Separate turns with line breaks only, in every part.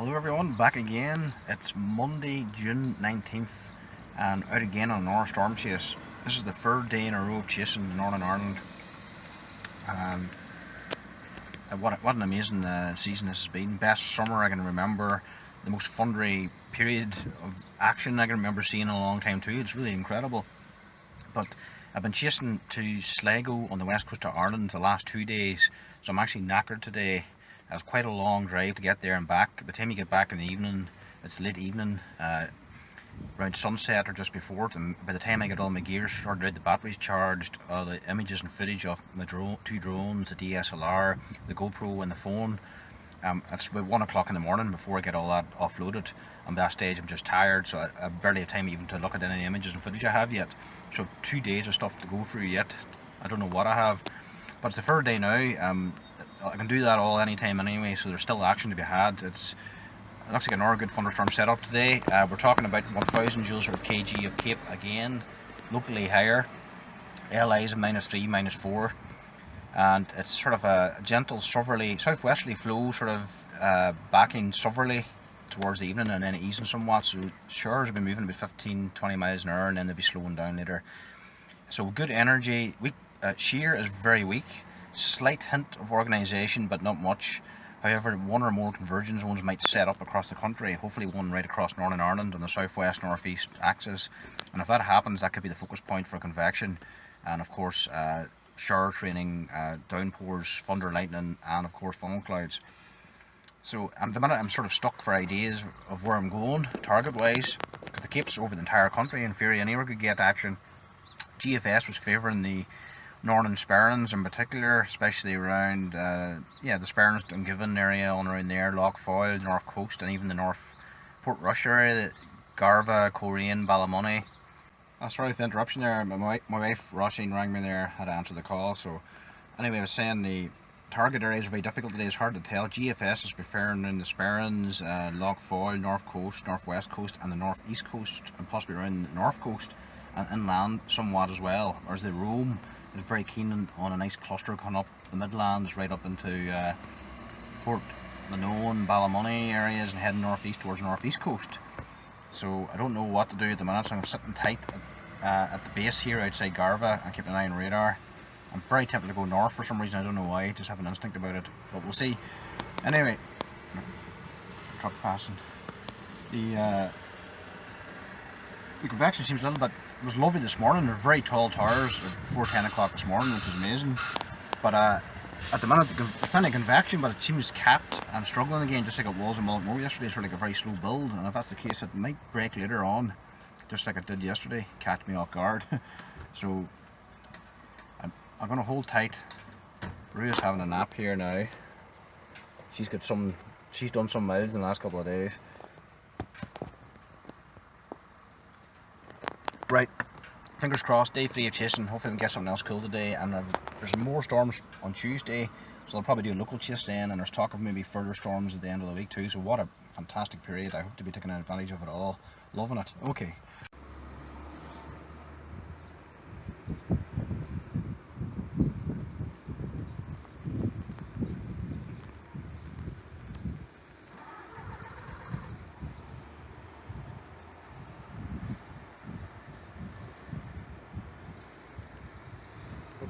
Hello everyone, back again. It's Monday, June 19th and out again on another storm chase. This is the third day in a row of chasing in Northern Ireland. What an amazing season this has been. Best summer I can remember, the most thundery period of action I can remember seeing in a long time too. It's really incredible. But I've been chasing to Sligo on the west coast of Ireland the last 2 days, so I'm actually knackered today. It's quite a long drive to get there and back. By the time you get back in the evening, it's late evening, around sunset or just before it, and by the time I get all my gear sorted out, the batteries charged, the images and footage of my two drones, the DSLR, the GoPro and the phone, it's about 1 o'clock in the morning before I get all that offloaded. And by that stage I'm just tired, so I barely have time even to look at any images and footage I have yet. So 2 days of stuff to go through yet. I don't know what I have, but it's the third day now. I can do that all anytime anyway, so there's still action to be had. It looks like another good thunderstorm setup today. We're talking about 1000 joules per kg of Cape again, locally higher. LI's of -3, -4, and it's sort of a gentle southerly, southwesterly flow, sort of backing southerly towards the evening and then easing somewhat. So showers will be moving about 15-20 miles an hour and then they'll be slowing down later. So good energy. Shear is very weak. Slight hint of organisation, but not much. However, one or more convergence zones might set up across the country, hopefully one right across Northern Ireland on the southwest northeast axis, and if that happens, that could be the focus point for convection, and of course shower training, downpours, thunder, lightning, and of course funnel clouds. So at the minute I'm sort of stuck for ideas of where I'm going target wise, because the Cape's over the entire country. In theory anywhere could get action. GFS was favouring the Northern Sperrins in particular, especially around the Sperrins Dungiven area, on around there, Lough Foyle, the North Coast, and even the North Port Rush area, Garva, Coleraine, Ballymoney. Sorry for the interruption there. My wife Roisin rang me there, had to answer the call. So anyway, I was saying the target areas are very difficult today. It's hard to tell. GFS is preferring in the Sperrins, Lough Foyle, North Coast, North West Coast, and the North East Coast, and possibly around the North Coast and inland somewhat as well. Whereas the Rome is very keen on a nice cluster coming up the Midlands right up into Port Lenoan, Ballymoney areas, and heading northeast towards the northeast coast. So I don't know what to do at the minute, so I'm sitting tight at the base here outside Garva and keeping an eye on radar. I'm very tempted to go north for some reason, I don't know why, just have an instinct about it, but we'll see. Anyway, truck passing. The convection seems a little bit, it was lovely this morning. They're very tall towers before 10 o'clock this morning, which is amazing. But at the minute there's plenty of convection, but it seems capped and struggling again, just like it was in Ballymoney yesterday. It's sort of like a very slow build, and if that's the case it might break later on, just like it did yesterday, catch me off guard. So I'm going to hold tight. Rua's having a nap here now. She's done some miles in the last couple of days. Right, fingers crossed, day 3 of chasing. Hopefully we can get something else cool today, and there's more storms on Tuesday, so I'll probably do a local chase then, and there's talk of maybe further storms at the end of the week too. So what a fantastic period. I hope to be taking advantage of it all. Loving it. Okay.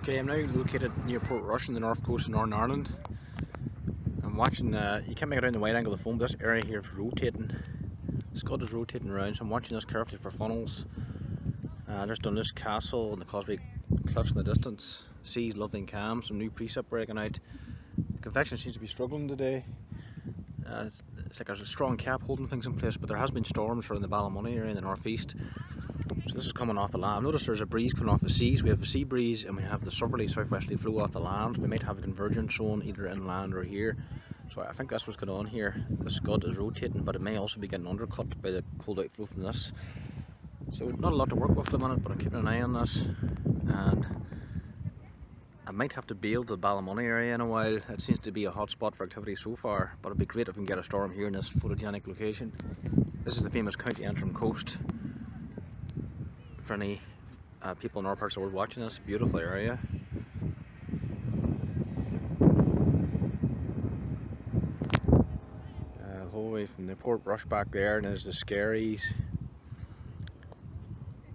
Okay, I'm now located near Port Rush in the north coast of Northern Ireland. I'm watching, you can't make it around the wide angle of the phone, but this area here is rotating. The scud is rotating around, so I'm watching this carefully for funnels. There's Ballycastle and the Causeway Cliffs in the distance. Sea's lovely and calm, some new precip breaking out. The convection seems to be struggling today. It's like there's a strong cap holding things in place, but there has been storms around the Ballymoney area in the northeast. So this is coming off the land. Notice there's a breeze coming off the seas. We have the sea breeze and we have the southerly southwesterly flow off the land. We might have a convergence zone either inland or here. So I think that's what's going on here. The scud is rotating, but it may also be getting undercut by the cold outflow from this. So not a lot to work with at the minute, but I'm keeping an eye on this. And I might have to bail to the Ballymoney area in a while. It seems to be a hot spot for activity so far, but it'd be great if we can get a storm here in this photogenic location. This is the famous County Antrim coast. For any people in our parts of the world watching this, beautiful area. whole way way from the Port Rush back there, and there's the Skerries.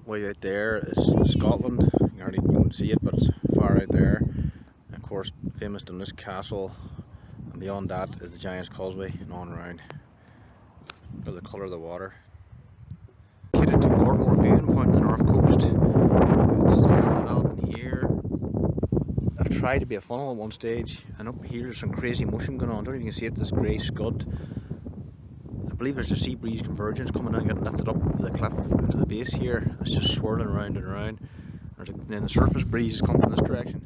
Way out there is Scotland. You can see it, but it's far out there. And of course, famous Ballycastle, and beyond that is the Giant's Causeway and on around. Look at the colour of the water. Located to Gortmore Viewing Point on the north coast. It's developing here. That tried to be a funnel at one stage, and up here there's some crazy motion going on. I don't know if you can see it, this grey scud. I believe there's a sea breeze convergence coming in and getting lifted up over the cliff into the base here. It's just swirling around and around. Then the surface breeze is coming in this direction.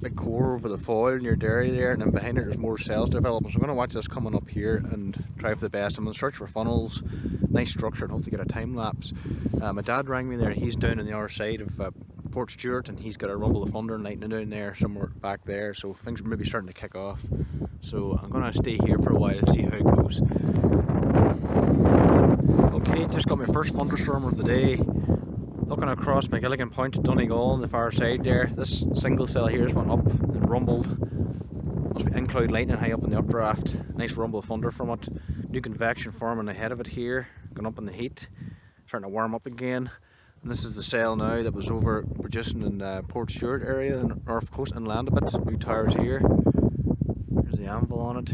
Big core over the foil near Derry there, and then behind it there's more cells developing. So I'm going to watch this coming up here and try for the best. I'm going to search for funnels, nice structure, and hopefully get a time lapse. My dad rang me there. He's down on the other side of Port Stewart, and he's got a rumble of thunder and lightning down there somewhere back there. So things are maybe starting to kick off. So I'm going to stay here for a while and see how it goes. Okay, just got my first thunderstorm of the day. Looking across McGilligan Point to Donegal on the far side there. This single cell here's went up and rumbled. Must be incloud lightning high up in the updraft. Nice rumble of thunder from it. New convection forming ahead of it here. Going up in the heat. Starting to warm up again. And this is the cell now that was over producing in the Port Stewart area, the north coast inland a bit. New towers here. There's the anvil on it.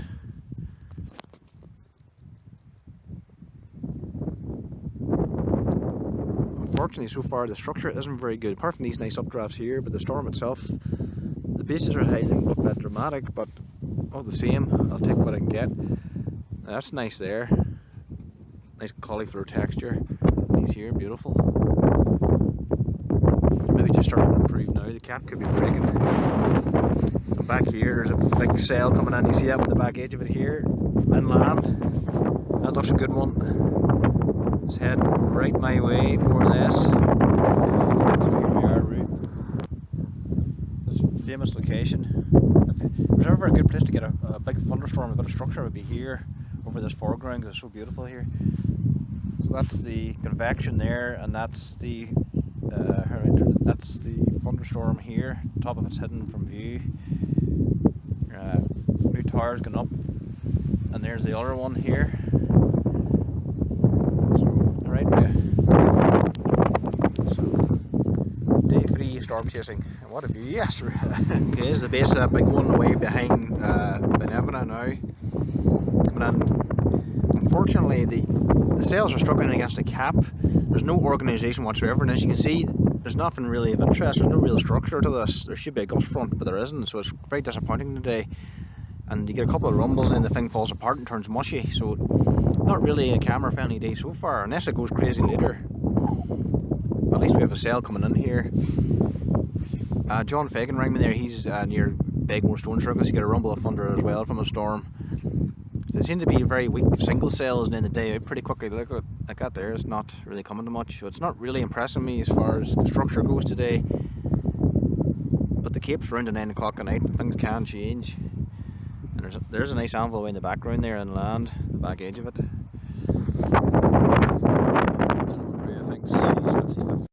Unfortunately, so far the structure isn't very good, apart from these nice updrafts here, but the storm itself, the bases are high, they don't look that dramatic, but all the same, I'll take what I can get. Now, that's nice there. Nice cauliflower texture. These here, beautiful. Maybe just starting to improve now, the cap could be breaking. And back here, there's a big sail coming in, you see that with the back edge of it here, inland. That looks a good one. It's heading right my way, more or less. So here we are, this famous location. If there's ever a good place to get a big thunderstorm, a bit of structure, it would be here, over this foreground, because it's so beautiful here. So that's the convection there, and that's the thunderstorm here. Top of it's hidden from view. New tower's going up, and there's the other one here. Storm chasing. What a view, yes! Okay, here's the base of that big one away behind Ballymena now. Coming in. Unfortunately, the sails are struggling against the cap. There's no organisation whatsoever, and as you can see, there's nothing really of interest. There's no real structure to this. There should be a gust front, but there isn't, so it's very disappointing today. And you get a couple of rumbles and then the thing falls apart and turns mushy, so not really a camera friendly day so far, unless it goes crazy later. But at least we have a sail coming in here. John Fagan rang me there. He's near Begmore Stone Circus. He got a rumble of thunder as well from a storm. They seem to be very weak single cells, and then the day out pretty quickly. Look like that there. It's not really coming to much, so it's not really impressing me as far as the structure goes today. But the Cape's around at 9 o'clock at night, and things can change. And there's a nice anvil in the background there inland, the back edge of it. I don't know what Rhea thinks. She's 50-50.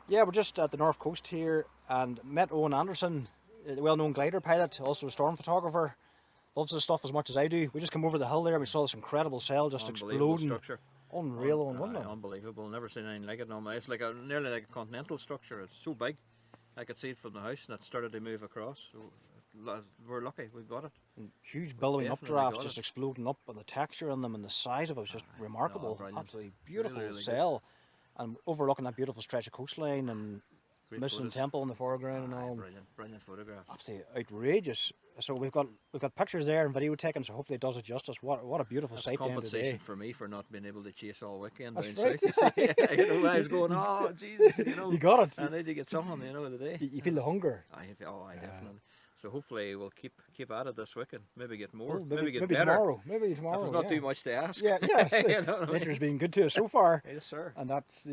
Yeah, we're just at the north coast here and met Owen Anderson, a well-known glider pilot, also a storm photographer. Loves this stuff as much as I do. We just came over the hill there and we saw this incredible cell just
Unbelievable
exploding.
structure.
Unreal, wasn't it?
Unbelievable. Never seen anything like it normally. It's like nearly like a continental structure. It's so big. I could see it from the house and it started to move across. So we're lucky we got it.
And huge billowing
Definitely
updrafts
got
just
it.
exploding up, and the texture on them and the size of it was just remarkable.
Brilliant.
Absolutely beautiful
Really, really
cell. And overlooking that beautiful stretch of coastline and
Great
Missing
photos.
Temple in the foreground and all.
Brilliant photographs.
Absolutely outrageous. So we've got pictures there and video taken, so hopefully it does it justice. What a beautiful
That's
sight
compensation
today.
for me for not being able to chase all weekend
That's
down
right.
south. You see, you know, I was going, oh Jesus, you know,
You got it.
I need to get something, you know, today.
You feel the hunger.
I definitely. So hopefully we'll keep at it this weekend. Maybe get more.
Well,
maybe get
maybe
better.
tomorrow. Maybe tomorrow.
If it's not
yeah.
too much to ask.
Yeah, yes.
You know what I mean?
Nature's been good to us so far.
Yes, sir.
And that's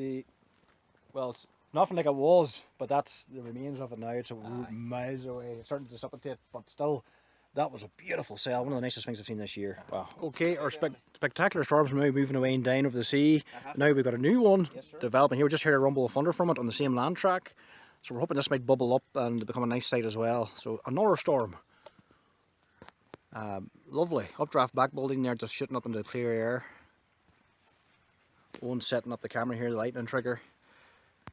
well, it's nothing like it was, but that's the remains of it now. It's miles away. It's starting to dissipate, but still, that was a beautiful sail. One of the nicest things I've seen this year. Wow. Okay, our spectacular storm's now moving away and down over the sea. Now we've got a new one developing here. We just heard a rumble of thunder from it on the same land track. So we're hoping this might bubble up and become a nice sight as well. So another storm. Lovely. Updraft back building there, just shooting up into the clear air. Owen setting up the camera here, the lightning trigger.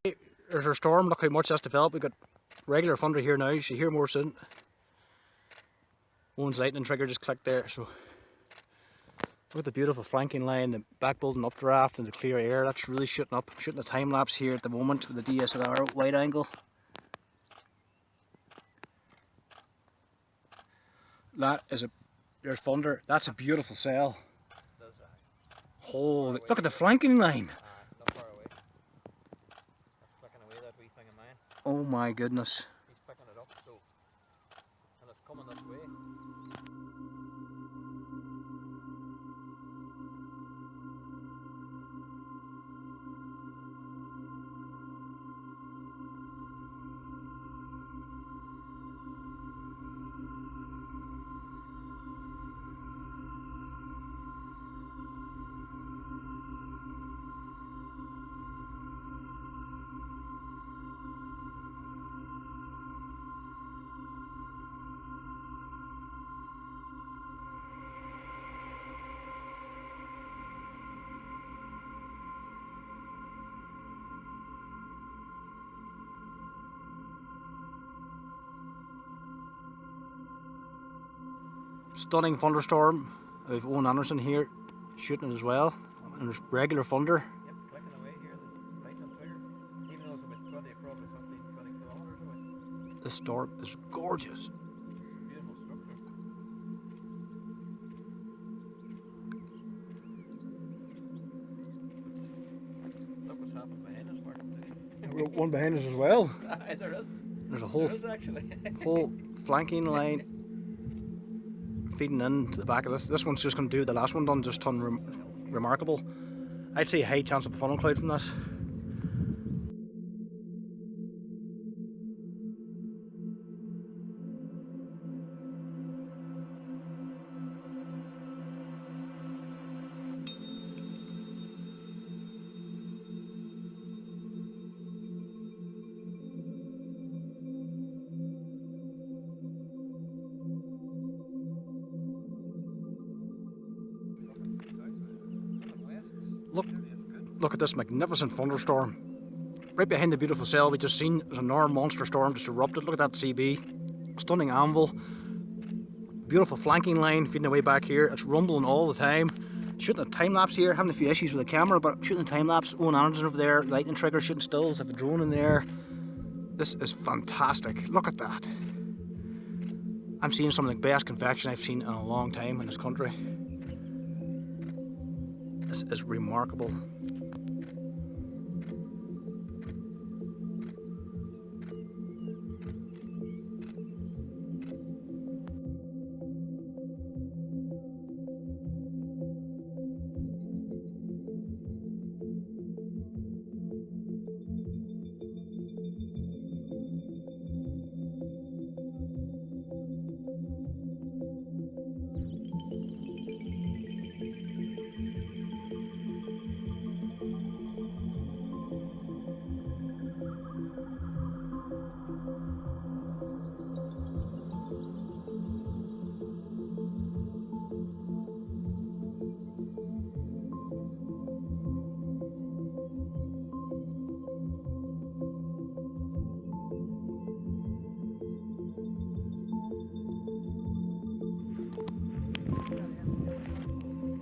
There's our storm. Look how much that's developed. We've got regular thunder here now. You should hear more soon. Owen's lightning trigger just clicked there. So look at the beautiful flanking line, the back building updraft and the clear air. That's really shooting up. Shooting a time lapse here at the moment with the DSLR wide angle. There's thunder. That's a beautiful sail. Holy, look at the flanking line.
Not far away. That's clicking away, that wee thing of mine.
Oh my goodness.
He's picking it up, so, and it's coming this way.
Stunning thunderstorm. We've Owen Anderson here shooting it as well. And there's regular thunder.
Yep, clicking away here, this lightning trigger. Even though it's about 20, probably 15, 20 kilometres away.
This storm is gorgeous.
Beautiful structure. Look what's happened behind us, Mark.
We've got one behind us as well.
There is.
There's a whole flanking line feeding into the back of this. This one's just going to do the last one done, just remarkable. I'd say a high chance of a funnel cloud from this. Look at this magnificent thunderstorm. Right behind the beautiful sail we just seen, there's another monster storm just erupted. Look at that CB. Stunning anvil. Beautiful flanking line feeding away back here. It's rumbling all the time. Shooting a time lapse here, having a few issues with the camera, but shooting a time lapse. Owen Anderson over there, lightning trigger, shooting stills, have a drone in there. This is fantastic. Look at that. I'm seeing some of the best convection I've seen in a long time in this country. This is remarkable.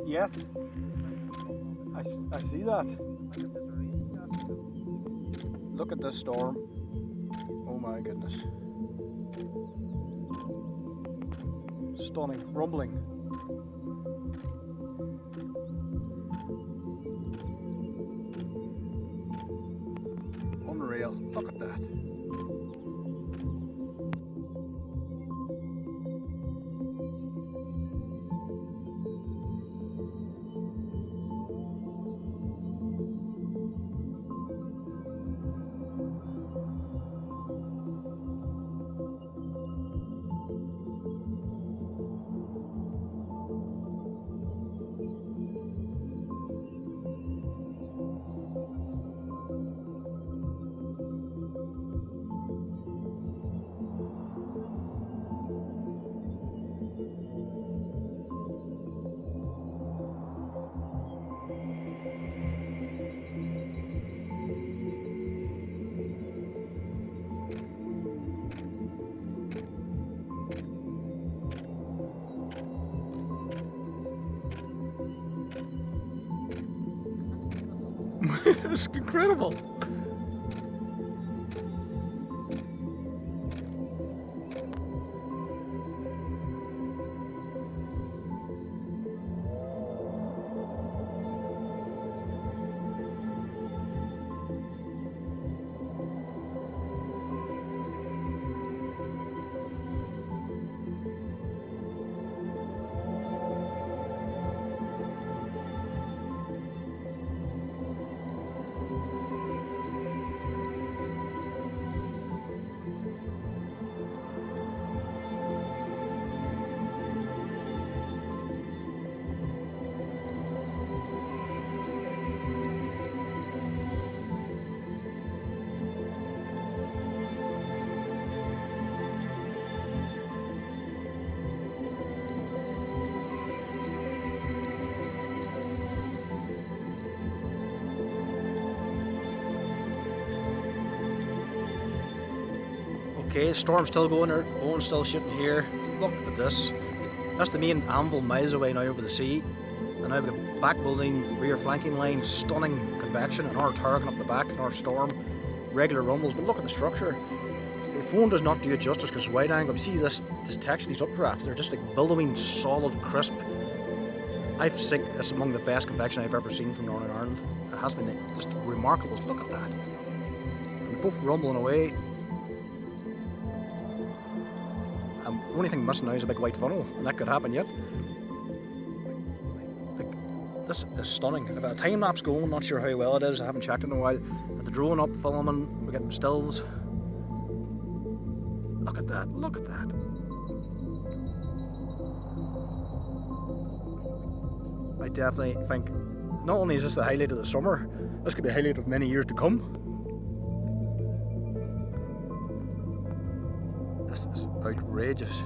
Yes, I see that. Look at this storm. Oh my goodness. Stunning, rumbling. Unreal, look at that. It's incredible. Okay, storm's still going there. Owen's still shooting here. Look at this. That's the main anvil miles away now over the sea. And now we've got back building, rear flanking line, stunning convection, and our turret up the back, and our storm, regular rumbles. But look at the structure. The phone does not do it justice because it's wide angle. You see this texture, these updrafts, they're just like billowing, solid, crisp. I think it's among the best convection I've ever seen from Northern Ireland. It has been just remarkable. Look at that. And they're both rumbling away. The only thing missing now is a big white funnel, and that could happen yet. Like, this is stunning. I've got a time lapse going, not sure how well it is, I haven't checked in a while. Got the drone up, filming, we're getting stills. Look at that, look at that. I definitely think, not only is this the highlight of the summer, this could be a highlight of many years to come. This is outrageous.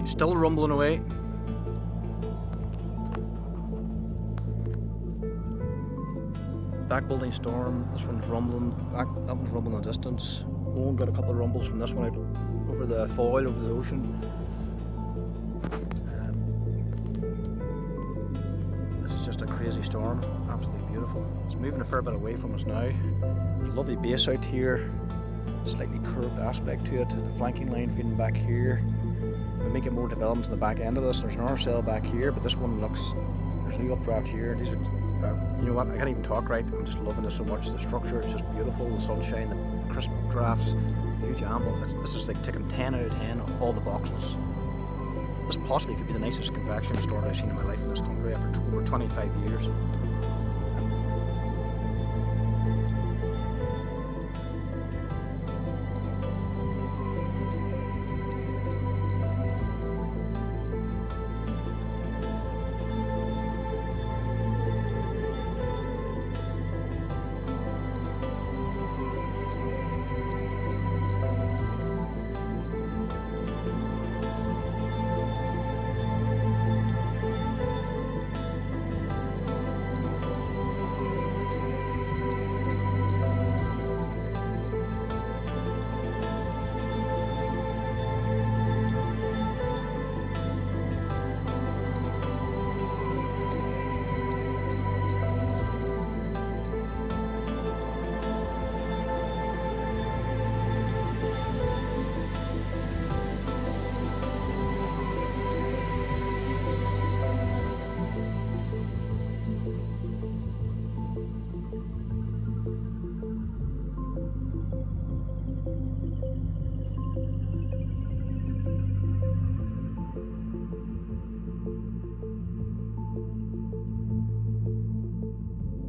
Still rumbling away. Back building storm, this one's rumbling, that one's rumbling in the distance. Owen got a couple of rumbles from this one out over the foil, over the ocean. This is just a crazy storm, absolutely beautiful. It's moving a fair bit away from us now. There's a lovely base out here, slightly curved aspect to it, the flanking line feeding back here. We're making more developments in the back end of this. There's another cell back here, but this one looks There's a new updraft here. These are, you know what? I can't even talk right. I'm just loving this so much. The structure is just beautiful. The sunshine, the crisp updrafts, huge anvil. This is like taking 10 out of 10 on all the boxes. This possibly could be the nicest convection store I've seen in my life in this country after over 25 years.